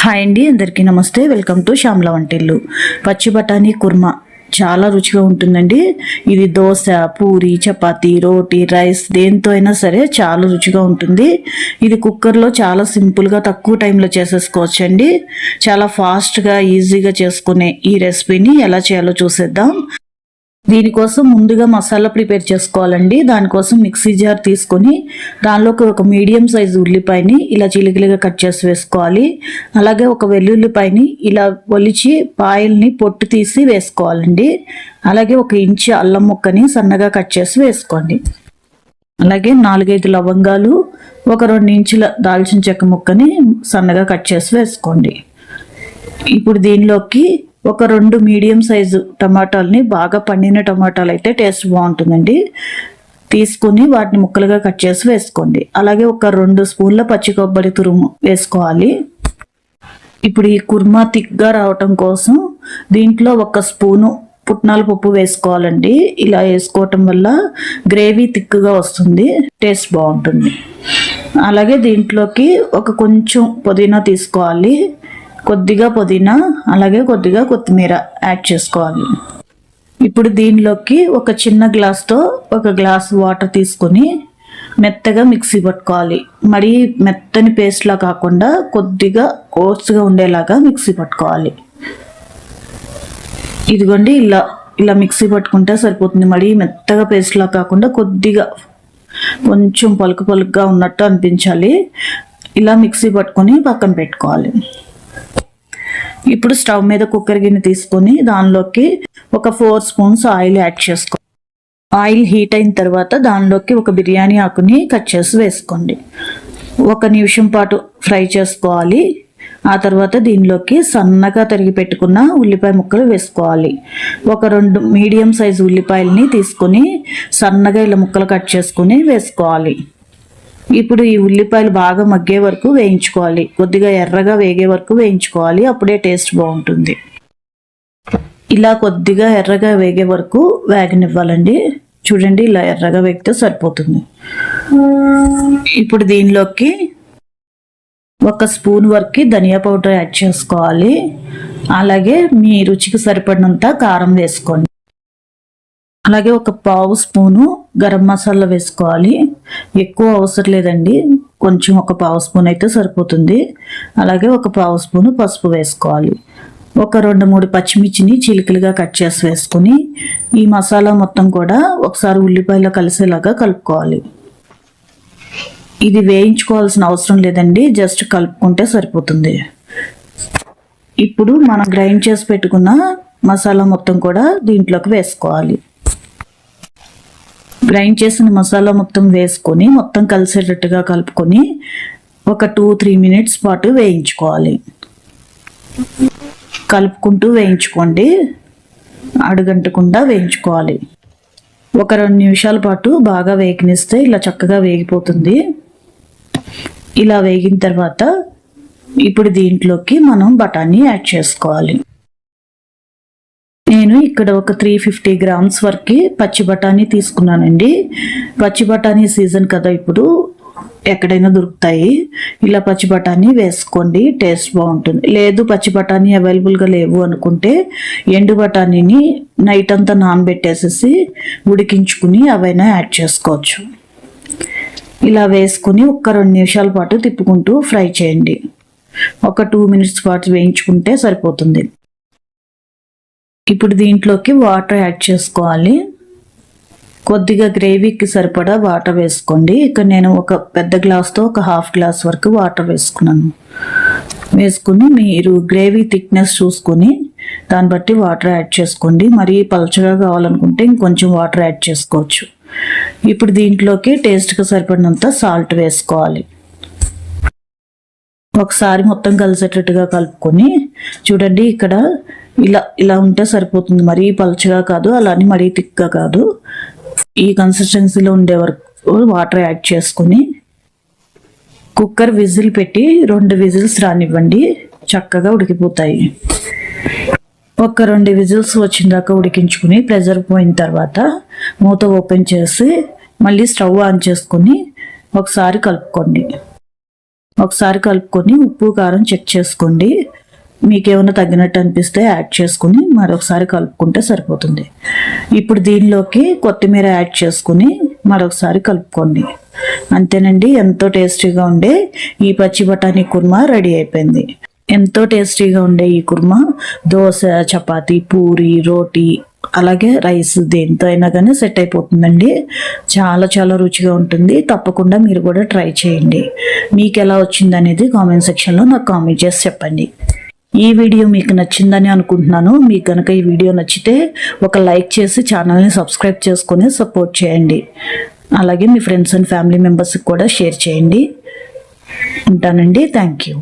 Hi అండి, అందరికీ నమస్తే. వెల్కమ్ టు శ్యామల వంటిల్లు. పచ్చి బఠానీ కుర్మా చాలా రుచిగా ఉంటుందండి. ఇది దోశ, పూరి, చపాతి, రోటీ, రైస్ దేంతో అయినా సరే చాలా రుచిగా ఉంటుంది. ఇది కుక్కర్లో చాలా సింపుల్గా తక్కువ టైంలో చేసేసుకోవచ్చండి. చాలా ఫాస్ట్గా ఈజీగా చేసుకునే ఈ రెసిపీని ఎలా చేయాలో చూసేద్దాం. దీనికోసం ముందుగా మసాలా ప్రిపేర్ చేసుకోవాలండి. దానికోసం మిక్సీ జార్ తీసుకొని దానిలోకి ఒక మీడియం సైజు ఉల్లిపాయని ఇలా చిలికలుగా కట్ చేసి వేసుకోవాలి. అలాగే ఒక వెల్లుల్లిపాయని ఇలా ఒలిచి పాయల్ని పొట్టు తీసి వేసుకోవాలండి. అలాగే 1 ఇంచు అల్లం ముక్కని సన్నగా కట్ చేసి వేసుకోండి. అలాగే 4-5 లవంగాలు, ఒక 2 ఇంచుల దాల్చిన చెక్క ముక్కని సన్నగా కట్ చేసి వేసుకోండి. ఇప్పుడు దీనిలోకి ఒక 2 మీడియం సైజు టమాటాలని, బాగా పండిన టమాటాలు అయితే టేస్ట్ బాగుంటుందండి, తీసుకొని వాటిని ముక్కలుగా కట్ చేసి వేసుకోండి. అలాగే ఒక 2 స్పూన్ల పచ్చి కొబ్బరి తురుము వేసుకోవాలి. ఇప్పుడు ఈ కుర్మా థిక్గా రావటం కోసం దీంట్లో 1 స్పూను పుట్నాల పప్పు వేసుకోవాలండి. ఇలా వేసుకోవటం వల్ల గ్రేవీ థిక్గా వస్తుంది, టేస్ట్ బాగుంటుంది. అలాగే దీంట్లోకి కొంచెం పుదీనా తీసుకోవాలి, కొద్దిగా పుదీనా, అలాగే కొద్దిగా కొత్తిమీర యాడ్ చేసుకోవాలి. ఇప్పుడు దీనిలోకి ఒక చిన్న గ్లాస్తో 1 గ్లాస్ వాటర్ తీసుకొని మెత్తగా మిక్సీ పట్టుకోవాలి. మరీ మెత్తని పేస్ట్లా కాకుండా కొద్దిగా కోర్స్గా ఉండేలాగా మిక్సీ పట్టుకోవాలి. ఇదిగోండి, ఇలా మిక్సీ పట్టుకుంటే సరిపోతుంది. మరీ మెత్తగా పేస్ట్లా కాకుండా కొద్దిగా కొంచెం పలుకుగా ఉన్నట్టు అనిపించాలి. ఇలా మిక్సీ పట్టుకొని పక్కన పెట్టుకోవాలి. ఇప్పుడు స్టవ్ మీద కుక్కర్ గిన్నె తీసుకొని దానిలోకి ఒక 4 స్పూన్స్ ఆయిల్ యాడ్ చేసుకోండి. ఆయిల్ హీట్ అయిన తర్వాత దానిలోకి ఒక బిర్యానీ ఆకుని కట్ చేసి వేసుకోండి. 1 నిమిషం పాటు ఫ్రై చేసుకోవాలి. ఆ తర్వాత దీనిలోకి సన్నగా తరిగి పెట్టుకున్న ఉల్లిపాయ ముక్కలు వేసుకోవాలి. ఒక 2 మీడియం సైజు ఉల్లిపాయలని తీసుకొని సన్నగా ఇలా ముక్కలు కట్ చేసుకుని వేసుకోవాలి. ఇప్పుడు ఈ ఉల్లిపాయలు బాగా మగ్గే వరకు వేయించుకోవాలి. కొద్దిగా ఎర్రగా వేగే వరకు వేయించుకోవాలి, అప్పుడే టేస్ట్ బాగుంటుంది. ఇలా కొద్దిగా ఎర్రగా వేగే వరకు వేగనివ్వాలండి. చూడండి, ఇలా ఎర్రగా వేగితే సరిపోతుంది. ఇప్పుడు దీనిలోకి 1 స్పూన్ వరకు ధనియా పౌడర్ యాడ్ చేసుకోవాలి. అలాగే మీ రుచికి సరిపడినంత కారం వేసుకోండి. అలాగే 1/4 స్పూను గరం మసాలా వేసుకోవాలి. ఎక్కువ అవసరం లేదండి, కొంచెం 1/4 స్పూన్ అయితే సరిపోతుంది. అలాగే 1/4 స్పూను పసుపు వేసుకోవాలి. ఒక 2-3 పచ్చిమిర్చిని చిలుకలుగా కట్ చేసి వేసుకుని ఈ మసాలా మొత్తం కూడా ఒకసారి ఉల్లిపాయలో కలిసేలాగా కలుపుకోవాలి. ఇది వేయించుకోవాల్సిన అవసరం లేదండి, జస్ట్ కలుపుకుంటే సరిపోతుంది. ఇప్పుడు మనం గ్రైండ్ చేసి పెట్టుకున్న మసాలా మొత్తం కూడా దీంట్లోకి వేసుకోవాలి. గ్రైండ్ చేసిన మసాలా మొత్తం వేసుకొని మొత్తం కలిసేటట్టుగా కలుపుకొని ఒక 2-3 మినిట్స్ పాటు వేయించుకోవాలి. కలుపుకుంటూ వేయించుకోండి, అడుగంటకుండా వేయించుకోవాలి. ఒక 2 నిమిషాల పాటు బాగా వేగనిస్తే ఇలా చక్కగా వేగిపోతుంది. ఇలా వేగిన తర్వాత ఇప్పుడు దీంట్లోకి మనం బఠానీ యాడ్ చేసుకోవాలి. నేను ఇక్కడ ఒక 350 గ్రామ్స్ వరకు పచ్చి బఠానీ తీసుకున్నానండి. పచ్చి బఠానీ సీజన్ కదా, ఇప్పుడు ఎక్కడైనా దొరుకుతాయి. ఇలా పచ్చి బఠానీ వేసుకోండి, టేస్ట్ బాగుంటుంది. లేదు పచ్చి బఠానీ అవైలబుల్గా లేవు అనుకుంటే ఎండు బఠానీని నైట్ అంతా నానబెట్టేసేసి ఉడికించుకుని అవైనా యాడ్ చేసుకోవచ్చు. ఇలా వేసుకుని ఒక 2 నిమిషాల పాటు తిప్పుకుంటూ ఫ్రై చేయండి. ఒక 2 మినిట్స్ పాటు వేయించుకుంటే సరిపోతుంది. ఇప్పుడు దీంట్లోకి వాటర్ యాడ్ చేసుకోవాలి. కొద్దిగా గ్రేవీకి సరిపడా వాటర్ వేసుకోండి. ఇక్కడ నేను ఒక పెద్ద గ్లాస్తో ఒక 1/2 గ్లాస్ వరకు వాటర్ వేసుకున్నాను. వేసుకుని మీరు గ్రేవీ థిక్నెస్ చూసుకొని దాన్ని బట్టి వాటర్ యాడ్ చేసుకోండి. మరీ పలచగా కావాలనుకుంటే ఇంకొంచెం వాటర్ యాడ్ చేసుకోవచ్చు. ఇప్పుడు దీంట్లోకి టేస్ట్కి సరిపడినంత సాల్ట్ వేసుకోవాలి. ఒకసారి మొత్తం కలిసేటట్టుగా కలుపుకొని చూడండి, ఇక్కడ ఇలా ఉంటే సరిపోతుంది. మరీ పలుచగా కాదు, అలానే మరీ థిక్గా కాదు. ఈ కన్సిస్టెన్సీలో ఉండే వరకు వాటర్ యాడ్ చేసుకుని కుక్కర్ విజిల్ పెట్టి 2 విజిల్స్ రానివ్వండి, చక్కగా ఉడికిపోతాయి. ఒక 2 విజిల్స్ వచ్చిన దాకా ఉడికించుకుని ప్రెషర్ పోయిన తర్వాత మూత ఓపెన్ చేసి మళ్ళీ స్టవ్ ఆన్ చేసుకుని ఒకసారి కలుపుకోండి. ఒకసారి కలుపుకొని ఉప్పు కారం చెక్ చేసుకోండి. మీకేమైనా తగ్గినట్టు అనిపిస్తే యాడ్ చేసుకుని మరొకసారి కలుపుకుంటే సరిపోతుంది. ఇప్పుడు దీనిలోకి కొత్తిమీర యాడ్ చేసుకుని మరొకసారి కలుపుకోండి. అంతేనండి, ఎంతో టేస్టీగా ఉండే ఈ పచ్చి బఠానీ కుర్మా రెడీ అయిపోయింది. ఎంతో టేస్టీగా ఉండే ఈ కుర్మా దోశ, చపాతీ, పూరి, రోటీ అలాగే రైస్ దేంతో అయినా కానీ సెట్ అయిపోతుందండి. చాలా చాలా రుచిగా ఉంటుంది. తప్పకుండా మీరు కూడా ట్రై చేయండి. మీకు ఎలా వచ్చింది అనేది కామెంట్ సెక్షన్లో నాకు కామెంట్ చేసి చెప్పండి. ఈ వీడియో మీకు నచ్చిందని అనుకుంటున్నాను. మీకు కనుక ఈ వీడియో నచ్చితే ఒక లైక్ చేసి ఛానల్ని సబ్స్క్రైబ్ చేసుకొని సపోర్ట్ చేయండి. అలాగే మీ ఫ్రెండ్స్ అండ్ ఫ్యామిలీ మెంబర్స్కి కూడా షేర్ చేయండి. ఉంటానండి. Thank you.